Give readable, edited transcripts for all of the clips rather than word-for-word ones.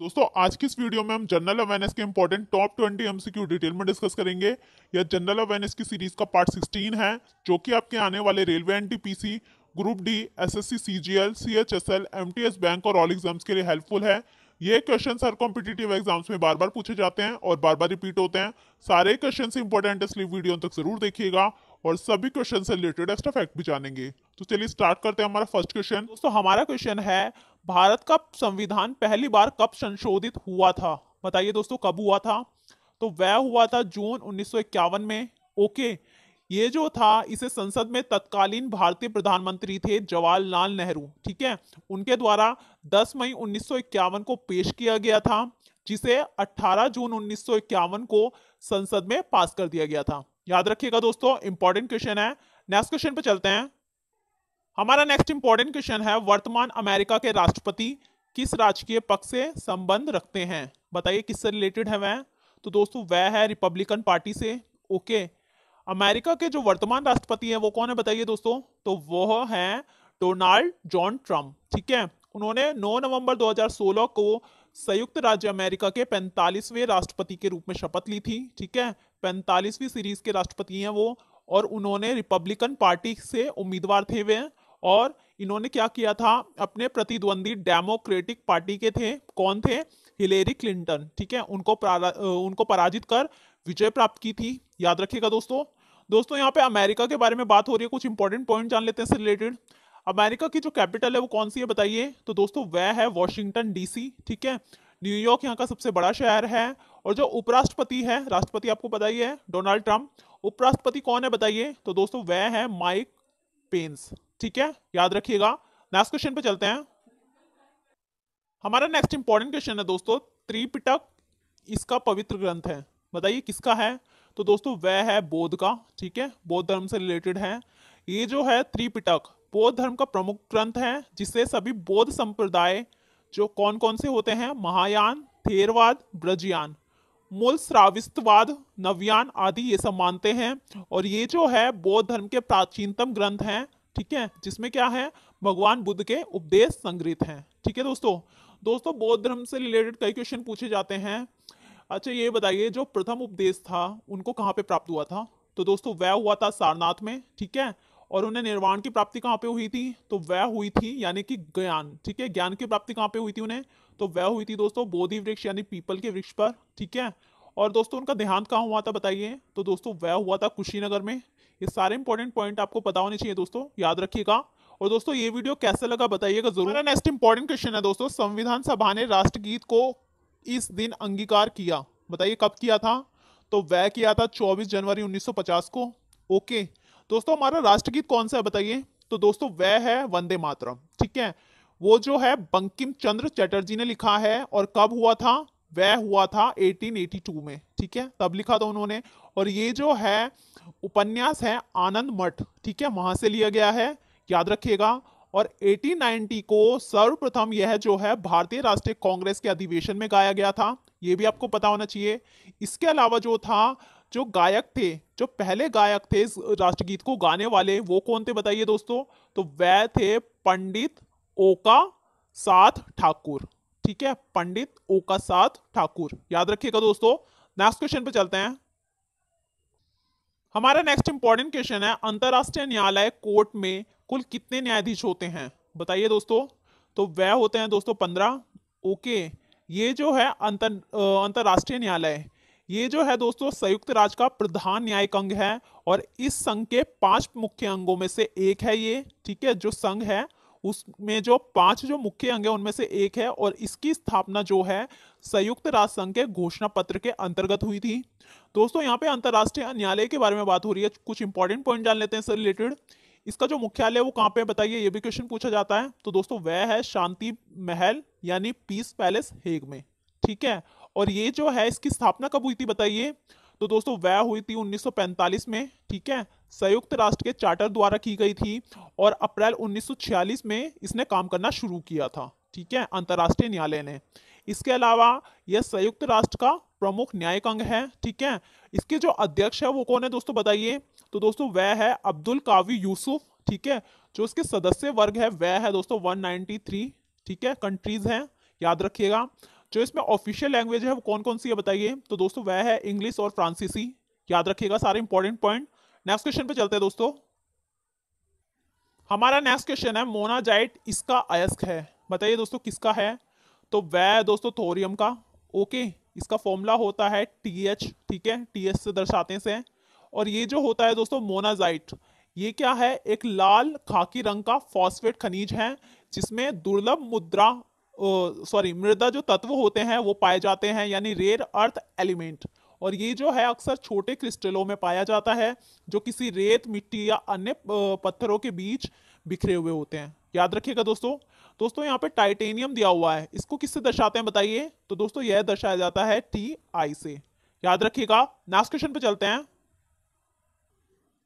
दोस्तों आज की इस वीडियो में हम जनरल अवेयरनेस के इंपॉर्टेंट टॉप 20 एमसीक्यू डिटेल में डिस्कस करेंगे। यह जनरल अवेयरनेस की सीरीज का पार्ट 16 है, जो कि आपके आने वाले railway NTPC, group D, SSC CGL, CHSL, MTS bank और ऑल एग्जाम्स के लिए हेल्पफुल है। ये क्वेश्चन हर कॉम्पिटिटिव एग्जाम्स में बार बार पूछे जाते हैं और बार बार रिपीट होते हैं। सारे क्वेश्चन इंपॉर्टेंट है, इसलिए वीडियो तक जरूर देखिएगा और सभी क्वेश्चन से रिलेटेड एक्स्ट्रा फैक्ट भी जानेंगे। तो चलिए स्टार्ट करते हैं हमारा फर्स्ट क्वेश्चन। दोस्तों हमारा क्वेश्चन है, भारत का संविधान पहली बार कब संशोधित हुआ था? बताइए दोस्तों कब हुआ था? तो वह हुआ था जून 1951 में। ओके, ये जो था इसे संसद में तत्कालीन भारतीय प्रधानमंत्री थे जवाहरलाल नेहरू, ठीक है, उनके द्वारा 10 मई 1951 को पेश किया गया था, जिसे 18 जून 1951 को संसद में पास कर दिया गया था। याद रखिएगा दोस्तों, इंपॉर्टेंट क्वेश्चन है। नेक्स्ट क्वेश्चन पे चलते हैं। हमारा नेक्स्ट इंपॉर्टेंट क्वेश्चन है, वर्तमान अमेरिका के राष्ट्रपति किस राजकीय पक्ष से संबंध रखते हैं? बताइए किससे रिलेटेड है वह? तो दोस्तों वह है रिपब्लिकन पार्टी से। ओके, अमेरिका के जो वर्तमान राष्ट्रपति हैं वो कौन है बताइए दोस्तों? तो वो है डोनाल्ड जॉन ट्रम्प, ठीक है। उन्होंने 9 नवंबर 2016 को संयुक्त राज्य अमेरिका के 45वें राष्ट्रपति के रूप में शपथ ली थी, ठीक है। 45वीं सीरीज के राष्ट्रपति हैं वो, और उन्होंने रिपब्लिकन पार्टी से उम्मीदवार थे वे, और इन्होंने क्या किया था, अपने प्रतिद्वंदी डेमोक्रेटिक पार्टी के थे, कौन थे? हिलेरी क्लिंटन, ठीक है, उनको पराजित कर विजय प्राप्त की थी। याद रखिएगा दोस्तों। दोस्तों यहाँ पे अमेरिका के बारे में बात हो रही है, कुछ इंपॉर्टेंट पॉइंट जान लेते हैं इससे रिलेटेड। अमेरिका की जो कैपिटल है वो कौन सी है बताइए? तो दोस्तों वह है वॉशिंगटन डीसी, ठीक है। न्यूयॉर्क यहाँ का सबसे बड़ा शहर है। और जो उपराष्ट्रपति है, राष्ट्रपति आपको पता ही है डोनाल्ड ट्रंप, उपराष्ट्रपति कौन है बताइए? तो दोस्तों वह है माइक पेंस, ठीक है, याद रखिएगा। नेक्स्ट क्वेश्चन पे चलते हैं। हमारा नेक्स्ट इंपॉर्टेंट क्वेश्चन है दोस्तों, त्रिपिटक इसका पवित्र ग्रंथ है, बताइए किसका है? तो दोस्तों वह है बौद्ध का, ठीक है, बौद्ध धर्म से रिलेटेड है। ये जो है त्रिपिटक बौद्ध धर्म का प्रमुख ग्रंथ है, जिससे सभी बौद्ध संप्रदाय जो कौन कौन से होते हैं, महायान, थेरवाद, ब्रजयान, मूल श्राविस्तवाद, नवयान आदि ये सब मानते हैं। और ये जो है बौद्ध धर्म के प्राचीनतम ग्रंथ हैं, ठीक है, जिसमें क्या है, भगवान बुद्ध के उपदेश संग्रहित हैं, ठीक है दोस्तों। दोस्तों बौद्ध धर्म से रिलेटेड कई क्वेश्चन पूछे जाते हैं। अच्छा ये बताइए, जो प्रथम उपदेश था उनको कहाँ पे प्राप्त हुआ था? तो दोस्तों वह हुआ था सारनाथ में, ठीक है। और उन्हें निर्वाण की प्राप्ति कहाँ पे हुई थी? तो वह हुई थी यानी कि ज्ञान, ठीक है, ज्ञान की प्राप्ति कहाँ पे हुई थी उन्हें? तो वह हुई थी दोस्तों बोधि वृक्ष यानी पीपल के वृक्ष पर, ठीक है। और दोस्तों उनका देहांत कहाँ हुआ था बताइए? तो दोस्तों वह हुआ था कुशीनगर में। ये सारे इंपॉर्टेंट पॉइंट आपको पता होने चाहिए दोस्तों, याद रखिएगा। और दोस्तों ये वीडियो कैसा लगा बताइएगा जरूर। हमारा नेक्स्ट इंपॉर्टेंट क्वेश्चन है दोस्तों, संविधान सभा ने राष्ट्रगीत को इस दिन अंगीकार किया, बताइए कब किया था? तो वह किया था 24 जनवरी 1950 को। ओके दोस्तों, हमारा राष्ट्रगीत कौन सा है बताइए? तो दोस्तों वह है वंदे मातरम, ठीक है। वो जो है बंकिम चंद्र चटर्जी ने लिखा है, और कब हुआ था? वह हुआ था 1882 में, ठीक है, तब लिखा था उन्होंने। और ये जो है उपन्यास है आनंद मठ, ठीक है, वहां से लिया गया है, याद रखिएगा। और 1890 को सर्वप्रथम यह जो है भारतीय राष्ट्रीय कांग्रेस के अधिवेशन में गाया गया था, ये भी आपको पता होना चाहिए। इसके अलावा जो था, जो गायक थे, जो पहले गायक थे इस राष्ट्रगीत को गाने वाले, वो कौन थे बताइए दोस्तों? तो वह थे पंडित ओका साथ ठाकुर, ठीक है, पंडित ओका साथ ठाकुर, याद रखिएगा दोस्तों। नेक्स्ट क्वेश्चन पे चलते हैं। हमारा नेक्स्ट इंपॉर्टेंट क्वेश्चन है, अंतरराष्ट्रीय न्यायालय कोर्ट में कुल कितने न्यायाधीश होते हैं बताइए दोस्तों? तो वह होते हैं दोस्तों 15। ओके, ये जो है अंतरराष्ट्रीय न्यायालय, ये जो है दोस्तों संयुक्त राज्य का प्रधान न्यायिक अंग है, और इस संघ के 5 मुख्य अंगों में से एक है ये, ठीक है, जो संघ है उसमें जो 5 जो मुख्य अंग है उनमें से एक है, और इसकी स्थापना जो है संयुक्त राष्ट्र संघ के घोषणा पत्र के अंतर्गत हुई थी। दोस्तों यहाँ पे अंतरराष्ट्रीय न्यायालय के बारे में बात हो रही है, कुछ इंपॉर्टेंट पॉइंट जान लेते हैं इससे रिलेटेड। इसका जो मुख्यालय है वो कहाँ पे बताइए, ये भी क्वेश्चन पूछा जाता है। तो दोस्तों वह है शांति महल यानी पीस पैलेस हेग में, ठीक है। और ये जो है इसकी स्थापना कब हुई थी बताइए? तो दोस्तों वह हुई थी 1945 में, ठीक है, संयुक्त राष्ट्र के चार्टर द्वारा की गई थी, और अप्रैल 1946 में इसने काम करना शुरू किया था, ठीक है, अंतरराष्ट्रीय न्यायालय ने। इसके अलावा यह संयुक्त राष्ट्र का प्रमुख न्यायिक अंग है, ठीक है। इसके जो अध्यक्ष है वो कौन है दोस्तों बताइए? तो दोस्तों वह है अब्दुल कावी यूसुफ, ठीक है। जो इसके सदस्य वर्ग है वह है दोस्तों 193, ठीक है, कंट्रीज हैं, याद रखिएगा। जो इसमें ऑफिशियल लैंग्वेज है वो कौन कौन सी है बताइए। तो दोस्तों वह है इंग्लिश और फ्रांसीसी। याद रखिएगा सारे इंपॉर्टेंट पॉइंट। नेक्स्ट क्वेश्चन पे चलते हैं दोस्तों। हमारा नेक्स्ट क्वेश्चन है मोनाजाइट इसका अयस्क है, बताइए दोस्तों किसका है। तो वह दोस्तों थोरियम का। ओके, इसका फॉर्मूला होता है TH, ठीक है, TH से दर्शाते से। और ये जो होता है दोस्तों मोनाजाइट, ये क्या है, एक लाल खाकी रंग का फॉस्फेट खनिज है जिसमें दुर्लभ मृदा जो तत्व होते हैं वो पाए जाते हैं, यानी रेयर अर्थ एलिमेंट। और ये जो है अक्सर छोटे क्रिस्टलों में पाया जाता है जो किसी रेत, मिट्टी या अन्य पत्थरों के बीच बिखरे हुए होते हैं। याद रखिएगा दोस्तों। दोस्तों यहाँ पे टाइटेनियम दिया हुआ है, इसको किससे दर्शाते हैं बताइए। तो दोस्तों यह दर्शाया जाता है Ti से। याद रखिएगा। नेक्स्ट क्वेश्चन पे चलते हैं।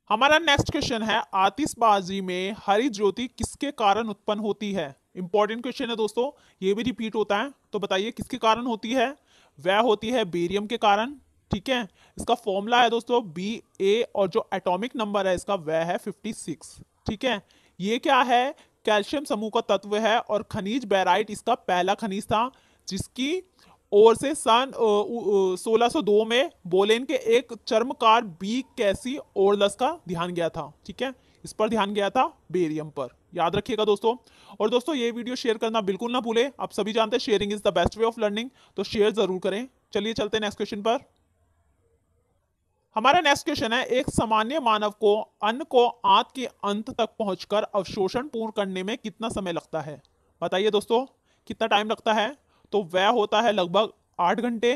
हमारा नेक्स्ट क्वेश्चन है आतिशबाजी में हरी ज्योति किसके कारण उत्पन्न होती है। इंपॉर्टेंट क्वेश्चन है दोस्तों, ये भी रिपीट होता है। तो बताइए किसके कारण होती है। वह होती है बेरियम के कारण, ठीक है। इसका फॉर्मूला है दोस्तों Ba और जो एटॉमिक नंबर है इसका वह है 56, ठीक है। ये क्या है, कैल्शियम समूह का तत्व है और खनिज बेराइट इसका पहला खनिज था जिसकी ओर से सन 1602 में बोलेन के एक चर्मकार बी कैसी ओरलस का ध्यान गया था, ठीक है। इस पर ध्यान गया था बेरियम पर। याद रखिएगा दोस्तों। और दोस्तों ये वीडियो शेयर करना बिल्कुल ना भूले, आप सभी जानते हैं sharing is the best way of learning, तो शेयर जरूर करें। चलिए चलते हैं नेक्स्ट क्वेश्चन पर। हमारा नेक्स्ट क्वेश्चन है एक सामान्य मानव को अन्न को आंत के अंत तक पहुंचकर अवशोषण पूर्ण करने में कितना समय लगता है। बताइए दोस्तों कितना टाइम लगता है। तो वह होता है लगभग 8 घंटे।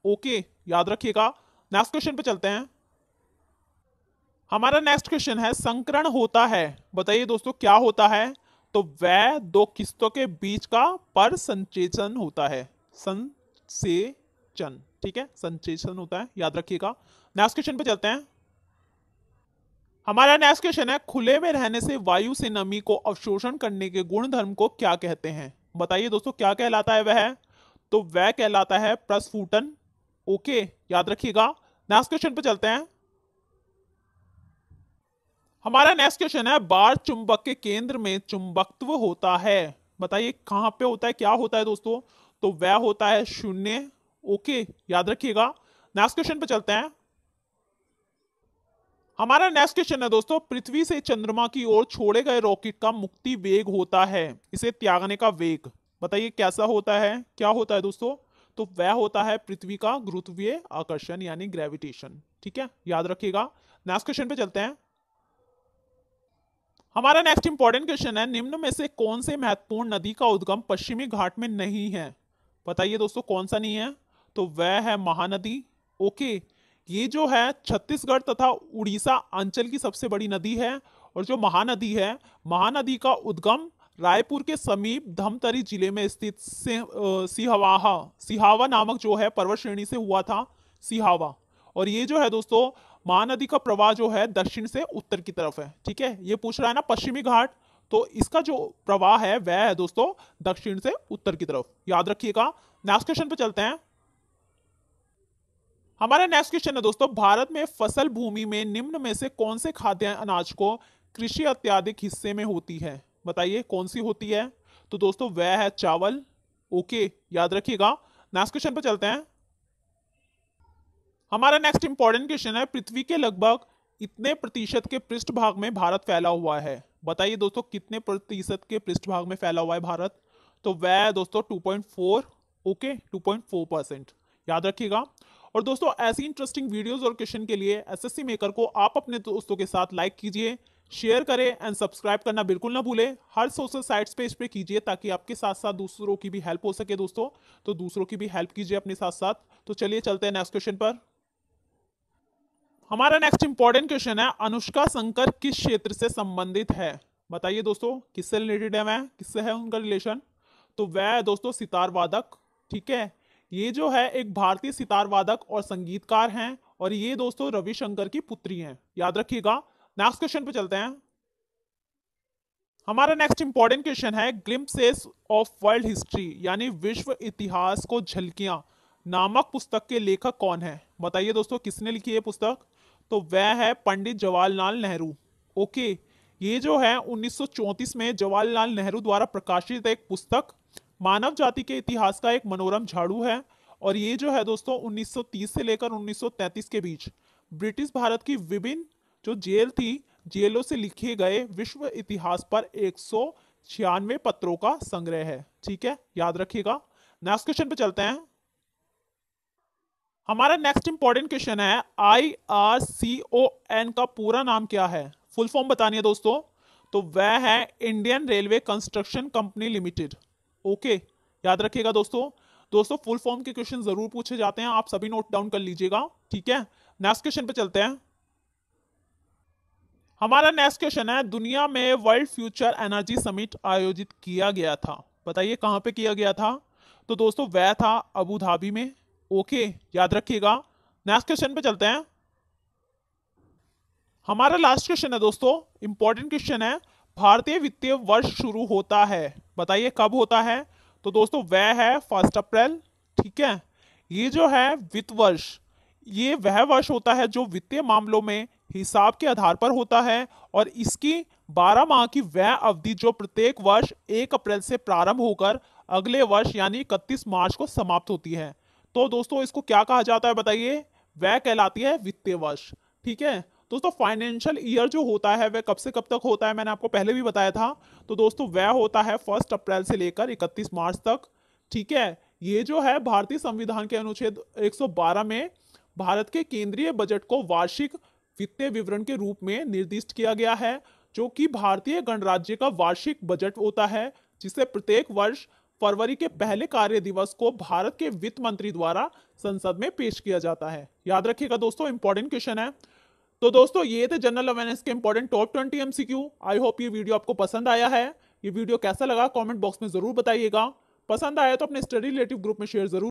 ओके, याद रखिएगा। नेक्स्ट क्वेश्चन पे चलते हैं। हमारा नेक्स्ट क्वेश्चन है संकरण होता है, बताइए दोस्तों क्या होता है। तो वह दो किस्तों के बीच का पर संचेचन होता है, संसेचन, ठीक है, संचेचन होता है। याद रखिएगा। नेक्स्ट क्वेश्चन पे चलते हैं। हमारा नेक्स्ट क्वेश्चन है खुले में रहने से वायु से नमी को अवशोषण करने के गुण धर्म को क्या कहते हैं। बताइए दोस्तों क्या कहलाता है वह। तो वह कहलाता है प्रस्फुटन। ओके, याद रखिएगा। नेक्स्ट क्वेश्चन पे चलते हैं। हमारा नेक्स्ट क्वेश्चन है बार चुंबक के केंद्र में चुंबकत्व होता है, बताइए कहां पे होता है, क्या होता है दोस्तों। तो वह होता है 0। ओके, याद रखिएगा। नेक्स्ट क्वेश्चन पे चलते हैं। हमारा नेक्स्ट क्वेश्चन है दोस्तों पृथ्वी से चंद्रमा की ओर छोड़े गए रॉकेट का मुक्ति वेग होता है, इसे त्यागने का वेग, बताइए कैसा होता है, क्या होता है दोस्तों। तो वह होता है पृथ्वी का गुरुत्वीय आकर्षण यानी ग्रेविटेशन, ठीक है, याद रखिएगा। नेक्स्ट क्वेश्चन पे चलते हैं। हमारा नेक्स्ट इंपॉर्टेंट क्वेश्चन है निम्न में से कौन से महत्वपूर्ण नदी का उद्गम पश्चिमी घाट में नहीं है। बताइए दोस्तों कौन सा नहीं है। तो वह है महानदी। ओके, ये जो है छत्तीसगढ़ तथा उड़ीसा अंचल की सबसे बड़ी नदी है। और जो महानदी है, महानदी का उद्गम रायपुर के समीप धमतरी जिले में स्थित सिहावा नामक जो है पर्वत श्रेणी से हुआ था, सिहावा। और ये जो है दोस्तों महानदी का प्रवाह जो है दक्षिण से उत्तर की तरफ है, ठीक है। ये पूछ रहा है ना पश्चिमी घाट, तो इसका जो प्रवाह है वह है दोस्तों दक्षिण से उत्तर की तरफ, याद रखिएगा। नेक्स्ट क्वेश्चन पे चलते हैं। हमारा नेक्स्ट क्वेश्चन है दोस्तों भारत में फसल भूमि में निम्न में से कौन से खाद्य अनाज को कृषि अत्याधिक हिस्से में होती है, बताइए कौन सी होती है। तो दोस्तों वह है चावल। ओके, याद रखिएगा। नेक्स्ट क्वेश्चन पे चलते हैं। हमारा नेक्स्ट इंपॉर्टेंट क्वेश्चन है पृथ्वी के लगभग इतने प्रतिशत के पृष्ठभाग में भारत फैला हुआ है, बताइए दोस्तों कितने प्रतिशत के पृष्ठभाग में फैला हुआ है भारत। तो वह है दोस्तों 2.4। ओके, 2.4%, याद रखिएगा। और दोस्तों ऐसी इंटरेस्टिंग वीडियोस और क्वेश्चन के लिए एसएससी मेकर को आप अपने दोस्तों के साथ लाइक कीजिए, शेयर करें एंड सब्सक्राइब करना बिल्कुल ना भूलें। हर सोशल साइट्स पे इस पे कीजिए ताकि आपके साथ साथ दूसरों की भी हेल्प हो सके दोस्तों, तो दूसरों की भी हेल्प कीजिए अपने साथ साथ। तो चलिए चलते हैं नेक्स्ट क्वेश्चन पर। हमारा नेक्स्ट इंपॉर्टेंट क्वेश्चन है अनुष्का शंकर किस क्षेत्र से संबंधित है, बताइए दोस्तों किससे रिलेटेड है, वह किससे है उनका रिलेशन। तो वह है दोस्तों सितार वादक, ठीक है। ये जो है एक भारतीय सितार वादक और संगीतकार हैं और ये दोस्तों रविशंकर की पुत्री हैं, याद रखिएगा। नेक्स्ट क्वेश्चन पे चलते हैं। हमारा नेक्स्ट इंपॉर्टेंट क्वेश्चन है ग्लिम्पसेस ऑफ वर्ल्ड हिस्ट्री यानी विश्व इतिहास को झलकियां नामक पुस्तक के लेखक कौन है, बताइए दोस्तों किसने लिखी है पुस्तक। तो वह है पंडित जवाहरलाल नेहरू। ओके, ये जो है 1934 में जवाहरलाल नेहरू द्वारा प्रकाशित एक पुस्तक मानव जाति के इतिहास का एक मनोरम झाड़ू है। और ये जो है दोस्तों 1930 से लेकर 1933 के बीच ब्रिटिश भारत की विभिन्न जो जेल थी, जेलों से लिखे गए विश्व इतिहास पर 196 पत्रों का संग्रह है। ठीक है, याद रखिएगा। नेक्स्ट क्वेश्चन पे चलते हैं। हमारा नेक्स्ट इंपॉर्टेंट क्वेश्चन है IRCON का पूरा नाम क्या है? फुल फॉर्म बतानी है दोस्तों, तो वह है Indian railway construction company limited. Okay, याद रखिएगा दोस्तों। दोस्तों फुल फॉर्म के क्वेश्चन जरूर पूछे जाते हैं, आप सभी नोट डाउन कर लीजिएगा। ठीक है, नेक्स्ट क्वेश्चन पे चलते हैं। हमारा नेक्स्ट क्वेश्चन है, दुनिया में वर्ल्ड फ्यूचर एनर्जी समिट आयोजित किया गया था, बताइए कहां पे किया गया था? तो दोस्तों वह था अबू धाबी में। ओके, याद रखिएगा। नेक्स्ट क्वेश्चन पे चलते हैं। हमारा लास्ट क्वेश्चन है दोस्तों, इंपॉर्टेंट क्वेश्चन है, भारतीय वित्तीय वर्ष शुरू होता है, बताइए कब होता है? तो दोस्तों वह है 1 अप्रैल। ठीक है, ये जो है वित्त वर्ष, ये वह वर्ष होता है जो वित्तीय मामलों में हिसाब के आधार पर होता है और इसकी 12 माह की वह अवधि जो प्रत्येक वर्ष 1 अप्रैल से प्रारंभ होकर अगले वर्ष यानी 31 मार्च को समाप्त होती है। तो दोस्तों इसको क्या कहा जाता है बताइए? वह कहलाती है वित्तीय वर्ष। ठीक है दोस्तों, फाइनेंशियल ईयर जो होता है वह कब से कब तक होता है, मैंने आपको पहले भी बताया था। तो दोस्तों वह होता है 1 अप्रैल से लेकर 31 मार्च तक। ठीक है, ये जो है भारतीय संविधान के अनुच्छेद 112 में भारत के केंद्रीय बजट को वार्षिक वित्तीय विवरण के रूप में निर्दिष्ट किया गया है, जो कि भारतीय गणराज्य का वार्षिक बजट होता है, जिसे प्रत्येक वर्ष फरवरी के पहले कार्य दिवस को भारत के वित्त मंत्री द्वारा संसद में पेश किया जाता है। याद रखिएगा दोस्तों, इंपॉर्टेंट क्वेश्चन है। तो दोस्तों ये थे जनरल अवेयरनेस के important top 20 MCQ. I hope ये वीडियो आपको पसंद आया है। ये वीडियो कैसा लगा कमेंट बॉक्स में जरूर बताइएगा। पसंद आया तो अपने स्टडी रिलेटिव ग्रुप में शेयर जरूर